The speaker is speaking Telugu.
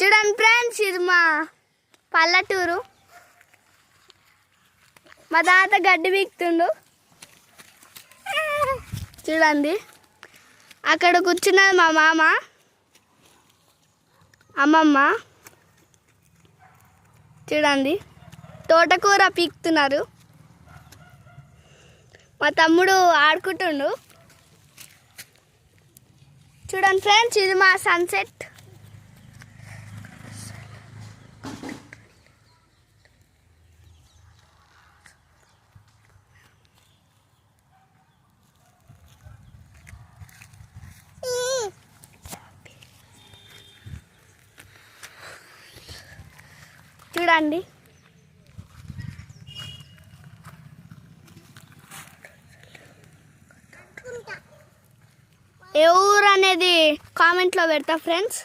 చూడండి ఫ్రెండ్స్, ఇది మా పల్లెటూరు. మా తాత గడ్డి పీకుతుండు. చూడండి, అక్కడ కూర్చున్నది మా మామ, అమ్మమ్మ. చూడండి, తోటకూర పీకుతున్నారు. మా తమ్ముడు ఆడుకుంటుండు. చూడండి ఫ్రెండ్స్, ఇది మా సన్సెట్. చూడండి, ఏ ఊరు అనేది కామెంట్లో పెడతా ఫ్రెండ్స్.